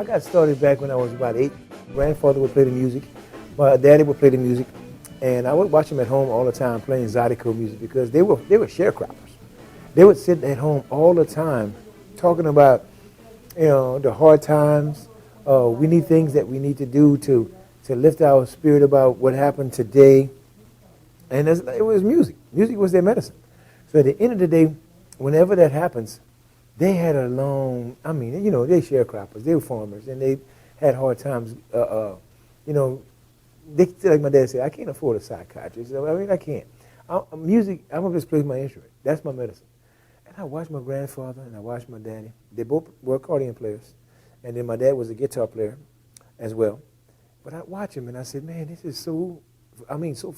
I got started back when I was about 8. Grandfather would play the music. My daddy would play the music. And I would watch them at home all the time playing Zydeco music because they were sharecroppers. They would sit at home all the time talking about, the hard times. We need things that we need to do to lift our spirit about what happened today. And it was music. Music was their medicine. So at the end of the day, whenever that happens, they had a long, they sharecroppers. They were farmers, and they had hard times. Like my dad said, I can't afford a psychiatrist. I can't. Music, I'm going to just play my instrument. That's my medicine. And I watched my grandfather and I watched my daddy. They both were accordion players. And then my dad was a guitar player as well. But I watched him and I said, man, this is so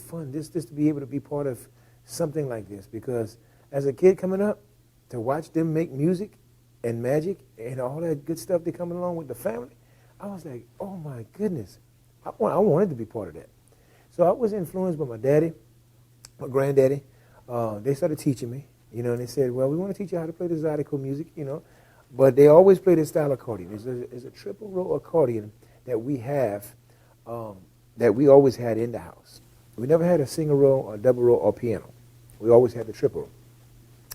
fun, this to be able to be part of something like this. Because as a kid coming up, to watch them make music and magic and all that good stuff that coming along with the family, I was like, oh my goodness, I wanted to be part of that. So I was influenced by my daddy, my granddaddy. They started teaching me, and they said, well, we want to teach you how to play the Zydeco music, But they always play this style accordion. It's a triple row accordion that we have, that we always had in the house. We never had a single row or double row or piano. We always had the triple row.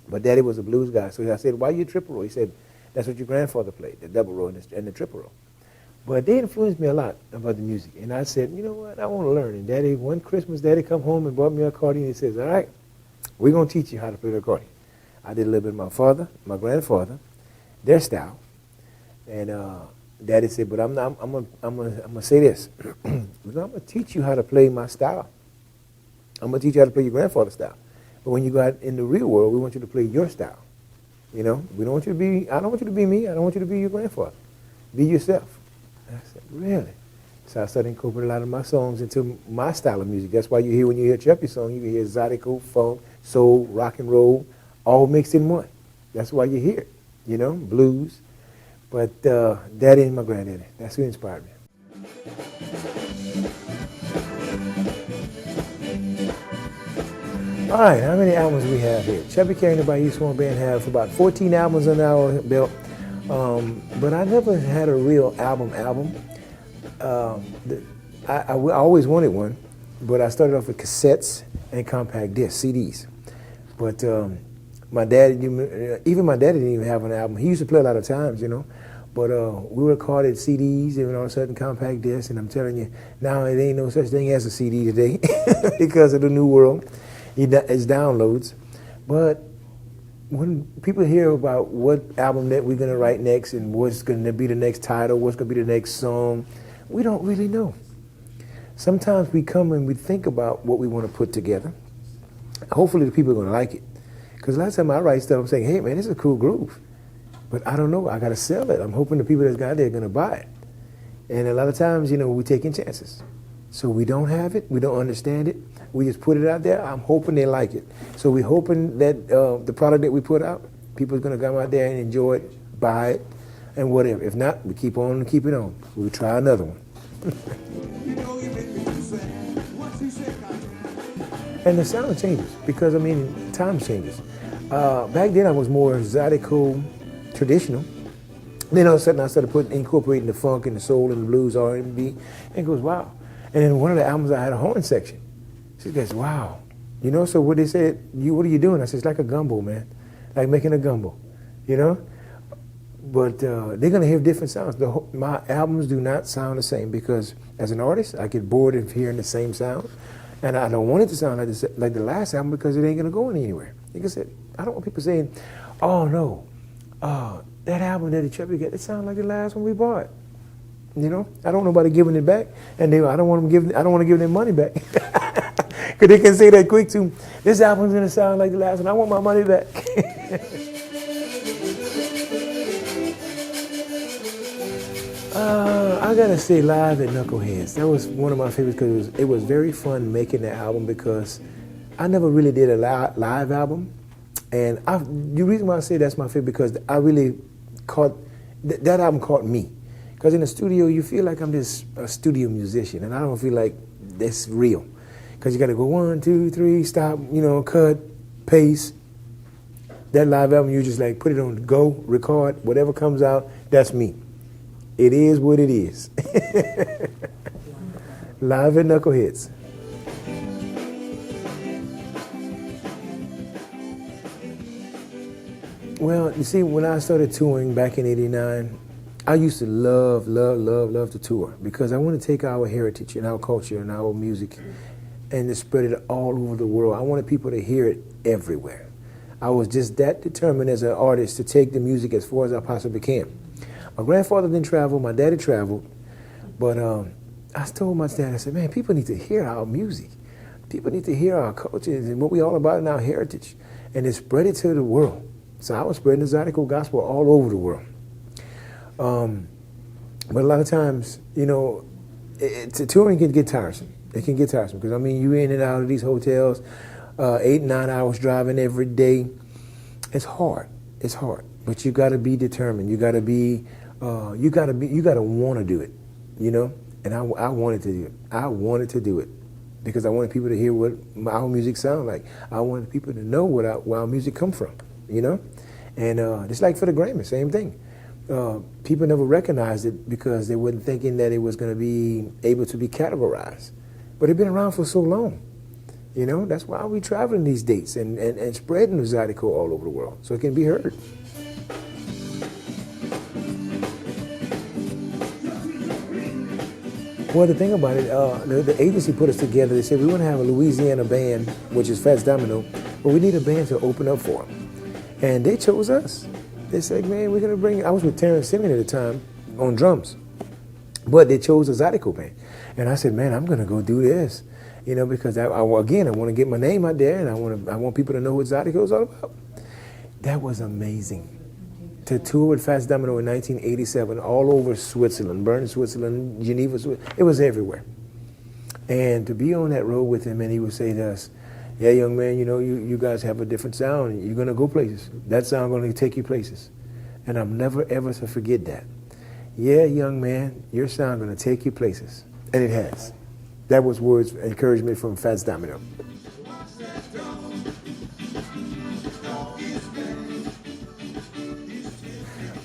But Daddy was a blues guy, so I said, why you triple row? He said, that's what your grandfather played, the double row and the triple row. But they influenced me a lot about the music. And I said, you know what, I want to learn. And one Christmas, Daddy come home and bought me an accordion. He says, all right, we're going to teach you how to play the accordion. I did a little bit of my father, my grandfather, their style. And Daddy said, but I'm gonna say this. I'm going to teach you how to play my style. I'm going to teach you how to play your grandfather's style. But when you go out in the real world, we want you to play your style. We don't want you to be, I don't want you to be me. I don't want you to be your grandfather. Be yourself. And I said, really? So I started incorporating a lot of my songs into my style of music. That's why when you hear Chubby's song, you hear Zydeco, funk, soul, rock and roll, all mixed in one. That's why you hear it, blues. But Daddy and my granddaddy, that's who inspired me. All right, how many albums do we have here? Chubby Carrier and the Bayou Swamp Band have about 14 albums on our belt. But I never had a real album. I always wanted one, but I started off with cassettes and compact discs, CDs. But my daddy didn't even have an album. He used to play a lot of times, But we recorded CDs and all of a sudden compact discs, and I'm telling you, now it ain't no such thing as a CD today because of the new world. It's downloads. But when people hear about what album that we're going to write next and what's going to be the next title, what's going to be the next song, we don't really know. Sometimes we come and we think about what we want to put together. Hopefully the people are going to like it. Because last time I write stuff, I'm saying, hey, man, this is a cool groove. But I don't know. I got to sell it. I'm hoping the people that's got it are going to buy it. And a lot of times, we're taking chances. So we don't have it. We don't understand it. We just put it out there. I'm hoping they like it. So we're hoping that the product that we put out, people are going to come out there and enjoy it, buy it, and whatever. If not, we keep on and keep it on. We'll try another one. And the sound changes because, time changes. Back then I was more Zydeco traditional. Then all of a sudden I started incorporating the funk and the soul and the blues, R&B, and it goes, wow. And then one of the albums I had a horn section. She goes, wow. So what they said, what are you doing? I said, it's like a gumbo, man. Like making a gumbo, But they're going to hear different sounds. My albums do not sound the same because as an artist, I get bored of hearing the same sound. And I don't want it to sound like the last album because it ain't going to go anywhere. Like I said, I don't want people saying, oh, no, that album that the Chubby got, it sounds like the last one we bought. I don't want nobody giving it back, and I don't want to give them money back. Because they can say that quick too. This album's going to sound like the last one. I want my money back. I gotta say, Live at Knuckleheads. That was one of my favorites because it was very fun making that album because I never really did a live album, and the reason why I say that's my favorite because I really caught that album caught me. Because in the studio, you feel like I'm just a studio musician, and I don't feel like that's real. Because you got to go 1, 2, 3, stop, cut, pace. That live album, you just like put it on go, record, whatever comes out, that's me. It is what it is. Live at Knuckleheads. Well, you see, when I started touring back in '89, I used to love to tour because I want to take our heritage and our culture and our music and to spread it all over the world. I wanted people to hear it everywhere. I was just that determined as an artist to take the music as far as I possibly can. My grandfather didn't travel, my daddy traveled, but I told my dad, I said, man, people need to hear our music. People need to hear our culture and what we all about in our heritage and to spread it to the world. So I was spreading the Zydeco gospel all over the world. But a lot of times, you know, touring can get tiresome. It can get tiresome because, I mean, you're in and out of these hotels, 8, 9 hours driving every day. It's hard. It's hard. But you got to be determined. You got to be, you got to want to do it, you know? And I wanted to do it. I wanted to do it because I wanted people to hear what our music sound like. I wanted people to know where our music come from, you know? And just like for the Grammys, same thing. People never recognized it because they weren't thinking that it was going to be able to be categorized. But it's been around for so long. You know, that's why we're traveling these dates and spreading the Zydeco all over the world so it can be heard. Well, the thing about it, the agency put us together. They said we want to have a Louisiana band, which is Fats Domino, but we need a band to open up for them. And they chose us. They said, man, we're going to bring, I was with Terrence Simmons at the time on drums, but they chose a Zydeco band. And I said, man, I'm going to go do this, you know, because again, I want to get my name out there and I want people to know what Zydeco is all about. That was amazing. To tour with Fats Domino in 1987 all over Switzerland, Bern, Switzerland, Geneva, Switzerland, it was everywhere. And to be on that road with him and he would say to us, yeah, young man, you know, you guys have a different sound. You're going to go places. That sound going to take you places. And I'm never, ever to forget that. Yeah, young man, your sound going to take you places. And it has. That was words of encouragement from Fats Domino.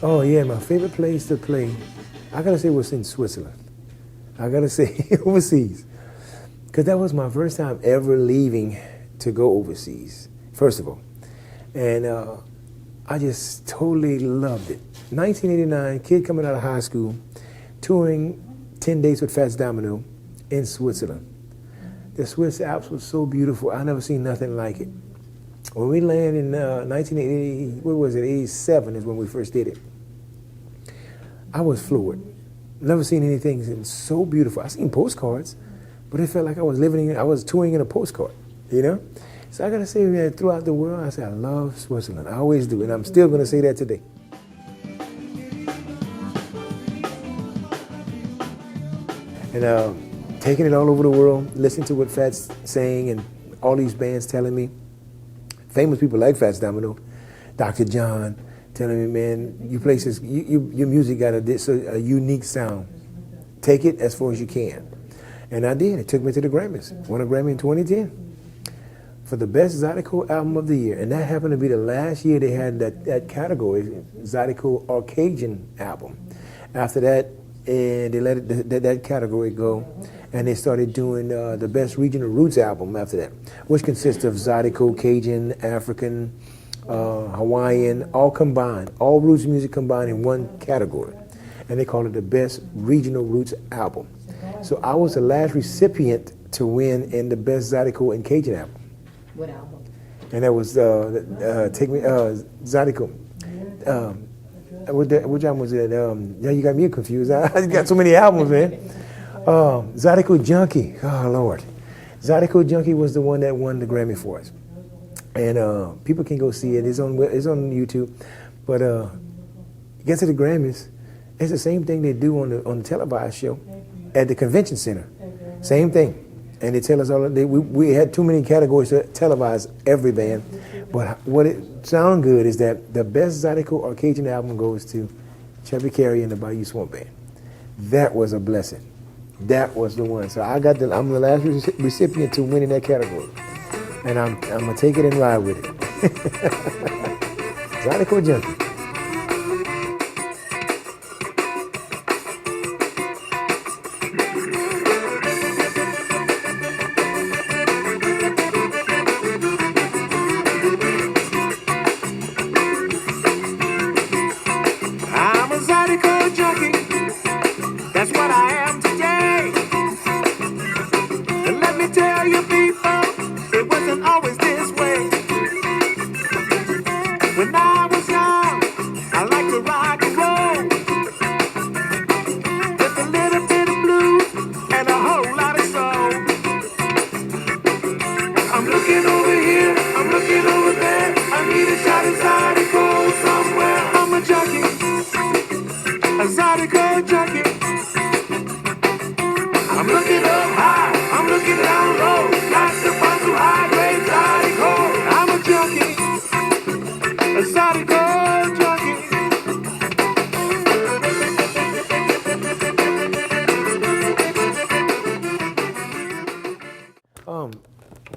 Oh, yeah, my favorite place to play, I got to say, was in Switzerland. I got to say, overseas. Because that was my first time ever leaving to go overseas, first of all. And I just totally loved it. 1989, kid coming out of high school, touring 10 days with Fats Domino in Switzerland. The Swiss Alps was so beautiful. I never seen nothing like it. When we landed in 1980, what was it, 87 is when we first did it. I was floored. Never seen anything so beautiful. I seen postcards, but it felt like I was touring in a postcard, you know? So I gotta say that throughout the world, I say I love Switzerland. I always do, and I'm still gonna say that today. And taking it all over the world, listening to what Fats saying and all these bands telling me, famous people like Fats Domino, Dr. John, telling me, man, your music got a unique sound. Take it as far as you can. And I did. It took me to the Grammys. Won a Grammy in 2010 for the best Zydeco album of the year. And that happened to be the last year they had that category, Zydeco Arcadian album. After that, they let that category go, and they started doing the best regional roots album after that, which consists of Zydeco, Cajun, African, Hawaiian, all combined, all roots music combined in one category. And they call it the best regional roots album. So I was the last recipient to win in the best Zydeco and Cajun album. What album? And that was Zydeco. What album was it? Yeah, you got me confused. I got so many albums, man. Zydeco Junkie. Oh, Lord. Zydeco Junkie was the one that won the Grammy for us. And people can go see it. It's on YouTube. But get to the Grammys, it's the same thing they do on the televised show at the convention center. Same thing. And they tell us all. We had too many categories to televise every band. But what it sound good is that the best Zydeco Arcadian album goes to Chubby Carrier and the Bayou Swamp Band. That was a blessing. That was the one. So I'm the last recipient to winning that category. And I'm going to take it and ride with it. Zydeco Junkie.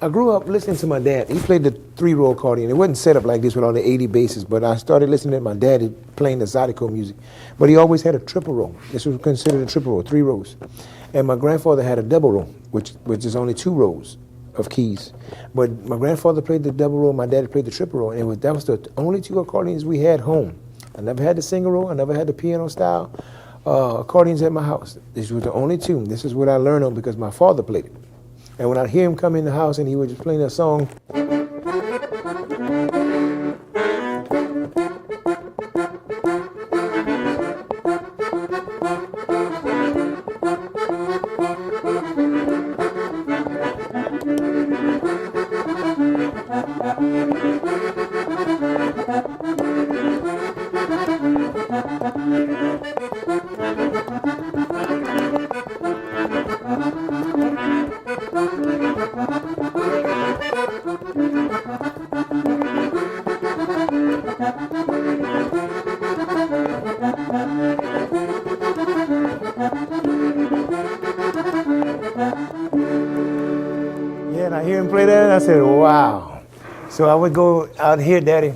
I grew up listening to my dad. He played the 3-row accordion. It wasn't set up like this with all the 80 basses, but I started listening to my daddy playing the Zydeco music. But he always had a triple row. This was considered a triple row, 3 rows. And my grandfather had a double row, which is only 2 rows of keys. But my grandfather played the double row, my daddy played the triple row, and that was the only 2 accordions we had home. I never had the single row, I never had the piano style accordions at my house. This was the only 2. This is what I learned on because my father played it. And when I'd hear him come in the house and he was just playing a song, and I hear him play that, and I said, wow. So I would go out here, Daddy,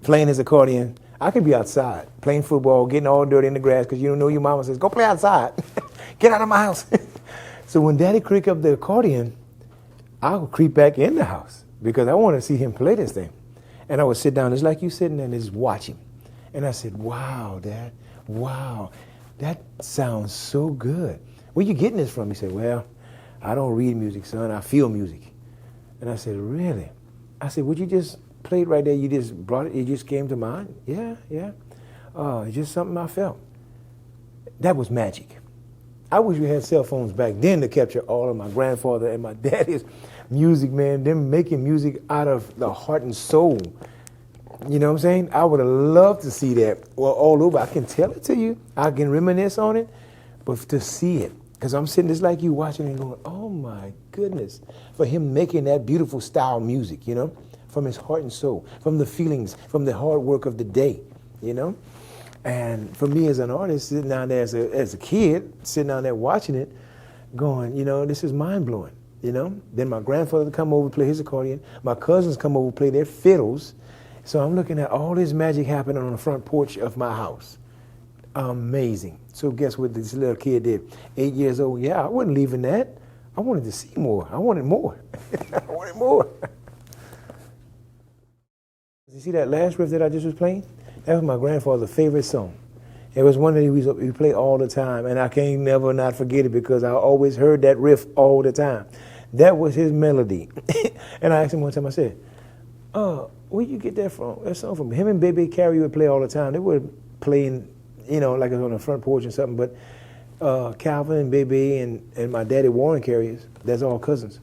playing his accordion. I could be outside, playing football, getting all dirty in the grass, because you know your mama says, go play outside. Get out of my house. So when Daddy creaked up the accordion, I would creep back in the house, because I wanted to see him play this thing. And I would sit down, just like you sitting there, and just watch him. And I said, wow, Dad, wow, that sounds so good. Where you getting this from? He said, well, I don't read music, son. I feel music. And I said, really? I said, what you just played right there, you just brought it, it just came to mind? Yeah. It's just something I felt. That was magic. I wish we had cell phones back then to capture all of my grandfather and my daddy's music, man. Them making music out of the heart and soul. You know what I'm saying? I would have loved to see that all over. I can tell it to you. I can reminisce on it. But to see it, because I'm sitting just like you watching and going, oh my goodness, for him making that beautiful style music, you know, from his heart and soul, from the feelings, from the hard work of the day, you know. And for me as an artist, sitting down there as a kid, sitting down there watching it, going, you know, this is mind-blowing, you know. Then my grandfather would come over and play his accordion. My cousins come over and play their fiddles. So I'm looking at all this magic happening on the front porch of my house. Amazing. So guess what this little kid did? 8 years old. Yeah, I wasn't leaving that. I wanted to see more. I wanted more. I wanted more. You see that last riff that I just was playing? That was my grandfather's favorite song. It was one that he played all the time, and I can't never not forget it because I always heard that riff all the time. That was his melody. And I asked him one time, I said, where you get that from? That song from him and Baby Carrier would play all the time. They were playing, you know, like it was on the front porch or something, but Calvin and Baby and my daddy Warren Carriers, that's all cousins.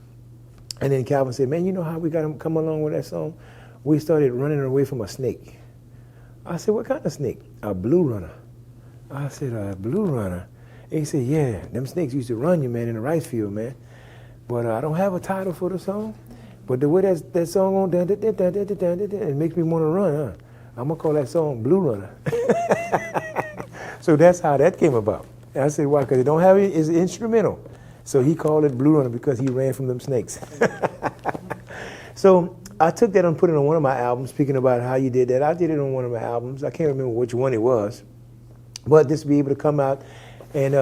And then Calvin said, man, you know how we got him come along with that song? We started running away from a snake. I said, what kind of snake? A blue runner. I said, a blue runner? And he said, yeah, them snakes used to run you, man, in the rice field, man. But I don't have a title for the song. But the way that song on, it makes me want to run, huh? I'm going to call that song Blue Runner. So that's how that came about. And I said, why? Because it don't have it, it's instrumental. So he called it Blue Runner because he ran from them snakes. So I took that and put it on one of my albums, speaking about how you did that. I did it on one of my albums. I can't remember which one it was. But just to be able to come out and,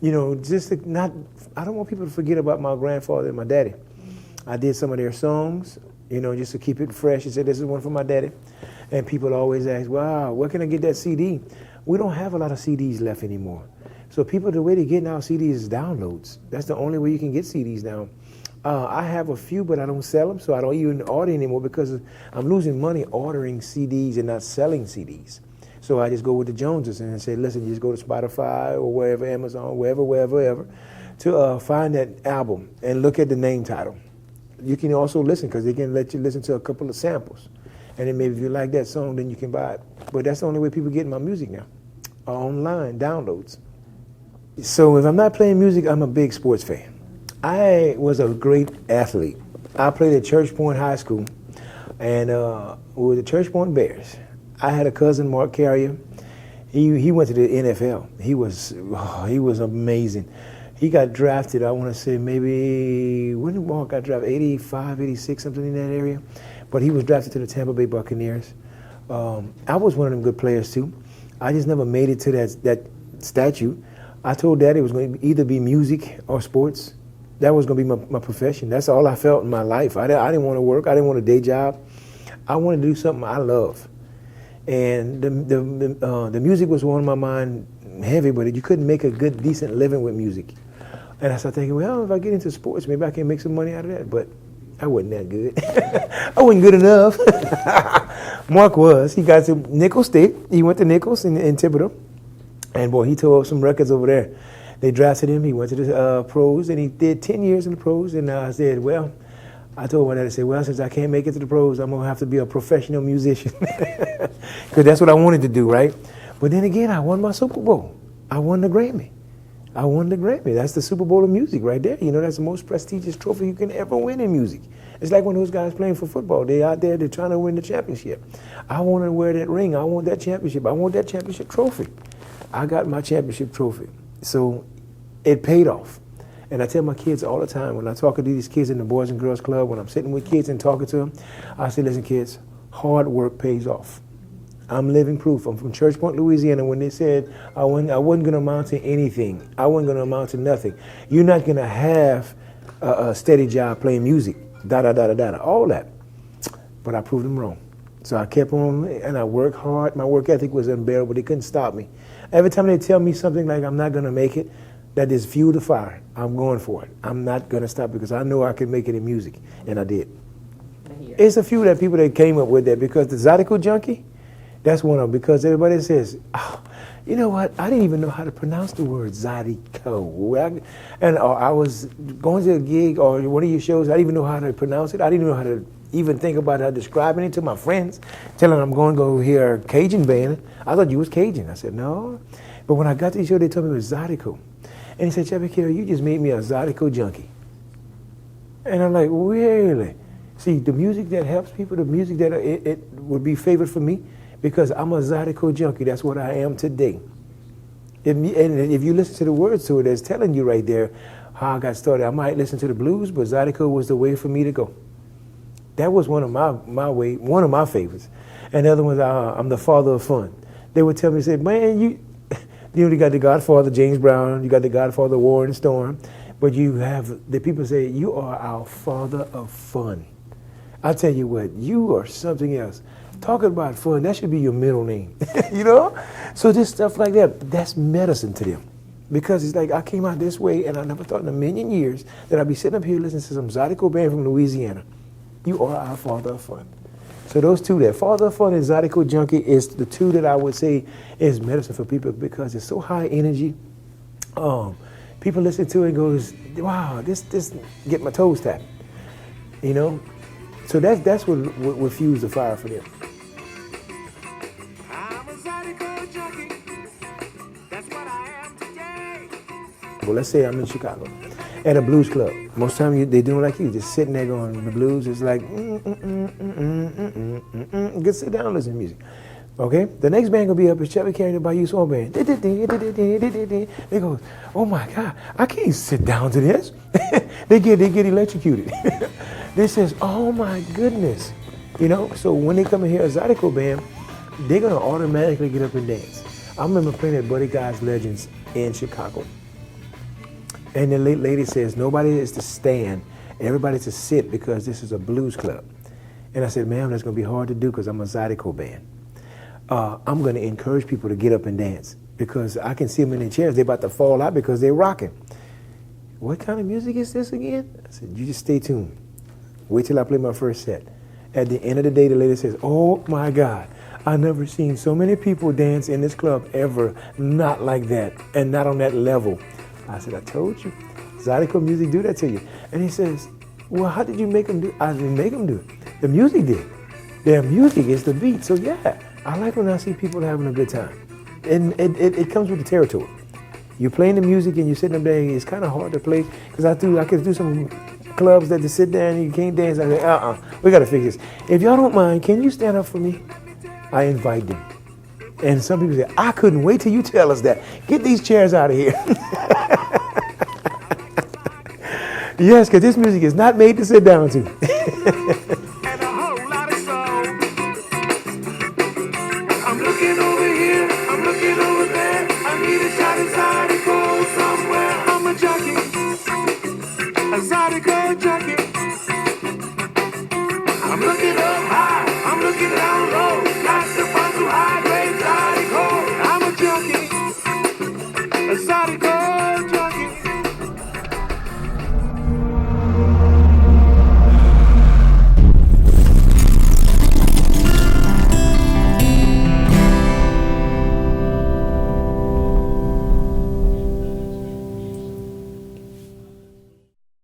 you know, just to not, I don't want people to forget about my grandfather and my daddy. I did some of their songs, you know, just to keep it fresh. And said, this is one from my daddy. And people always ask, wow, where can I get that CD? We don't have a lot of CDs left anymore. So people, the way they're getting our CDs is downloads. That's the only way you can get CDs now. I have a few, but I don't sell them, so I don't even order anymore because I'm losing money ordering CDs and not selling CDs. So I just go with the Joneses and say, listen, you just go to Spotify or wherever, Amazon, wherever, to find that album and look at the name title. You can also listen because they can let you listen to a couple of samples. And then maybe if you like that song, then you can buy it. But that's the only way people get my music now, online, downloads. So if I'm not playing music, I'm a big sports fan. I was a great athlete. I played at Church Point High School, and we were the Church Point Bears. I had a cousin, Mark Carrier. He went to the NFL. He was amazing. He got drafted, I want to say maybe, when did Mark got drafted? 85, 86, something in that area. But he was drafted to the Tampa Bay Buccaneers. I was one of them good players too. I just never made it to that statute. I told Daddy it was going to either be music or sports. That was going to be my profession. That's all I felt in my life. I didn't want to work. I didn't want a day job. I wanted to do something I love. And the music was on my mind heavy, but you couldn't make a good, decent living with music. And I started thinking, well, if I get into sports, maybe I can make some money out of that. But I wasn't that good. I wasn't good enough. Mark was. He got to Nicholls State. He went to Nicholls in Thibodeau. And boy, he tore up some records over there. They drafted him. He went to the pros, and he did 10 years in the pros. And I said, well, I told my dad, I said, well, since I can't make it to the pros, I'm going to have to be a professional musician. Because that's what I wanted to do, right? But then again, I won my Super Bowl. I won the Grammy. That's the Super Bowl of music right there. You know, that's the most prestigious trophy you can ever win in music. It's like when those guys playing for football. They're out there, they're trying to win the championship. I want to wear that ring. I want that championship. I want that championship trophy. I got my championship trophy. So it paid off. And I tell my kids all the time, when I talk to these kids in the Boys and Girls Club, when I'm sitting with kids and talking to them, I say, listen, kids, hard work pays off. I'm living proof. I'm from Church Point, Louisiana. When they said I wasn't going to amount to anything, I wasn't going to amount to nothing. You're not going to have a steady job playing music, all that. But I proved them wrong. So I kept on, and I worked hard. My work ethic was unbearable. They couldn't stop me. Every time they tell me something like I'm not going to make it, that is fuel to fire. I'm going for it. I'm not going to stop because I know I can make it in music, and I did. It's a few that people that came up with that because the Zydeco junkie, that's one of them, because everybody says, oh, you know what, I didn't even know how to pronounce the word Zydeco. And I was going to a gig or one of your shows, I didn't even know how to pronounce it. I didn't even know how to even think about how describing it to my friends, telling them I'm going to go hear a Cajun band. I thought you was Cajun. I said, no. But when I got to the show, they told me it was Zydeco. And he said, Chubby Carrier, you just made me a Zydeco junkie. And I'm like, really? See, the music that helps people, the music that it would be favored for me, because I'm a Zydeco junkie. That's what I am today. And if you listen to the words to it, it's telling you right there how I got started. I might listen to the blues, but Zydeco was the way for me to go. That was one of one of my favorites. And the other ones, I'm the father of fun. They would tell me, say, man, you got the Godfather James Brown, you got the Godfather Warren Storm, but you have the people say you are our father of fun. I tell you what, you are something else. Talking about fun, that should be your middle name, you know? So this stuff like that, that's medicine to them. Because it's like, I came out this way, and I never thought in a million years that I'd be sitting up here listening to some Zydeco band from Louisiana. You are our father of fun. So those two there, father of fun and Zydeco junkie, is the two that I would say is medicine for people because it's so high energy. People listen to it and goes, wow, this get my toes tapped, you know? So that's what fuels the fire for them. Well, let's say I'm in Chicago at a blues club. Most time they doing like you, just sitting there going, the blues is like, Good sit down and listen to music. Okay? The next band gonna be up is Chubby Carrier by You Soul Band. They go, oh my God, I can't sit down to this. they get electrocuted. They says, oh my goodness. You know, so when they come in here, a Zydeco band, they're gonna automatically get up and dance. I remember playing at Buddy Guy's Legends in Chicago. And the lady says, nobody is to stand, everybody's to sit because this is a blues club. And I said, ma'am, that's going to be hard to do because I'm a Zydeco band. I'm going to encourage people to get up and dance because I can see them in their chairs. They're about to fall out because they're rocking. What kind of music is this again? I said, you just stay tuned. Wait till I play my first set. At the end of the day, the lady says, oh my God, I've never seen so many people dance in this club ever, not like that and not on that level. I said, I told you, Zydeco music do that to you. And he says, well, how did you make them do it? I didn't make them do it. The music did. Their music is the beat. So yeah, I like when I see people having a good time. And it comes with the territory. You're playing the music and you're sitting up there, it's kind of hard to play. Because I could do some clubs that just sit there and you can't dance. I say, we got to fix this. If y'all don't mind, can you stand up for me? I invite them. And some people say, I couldn't wait till you tell us that. Get these chairs out of here. Yes, because this music is not made to sit down to.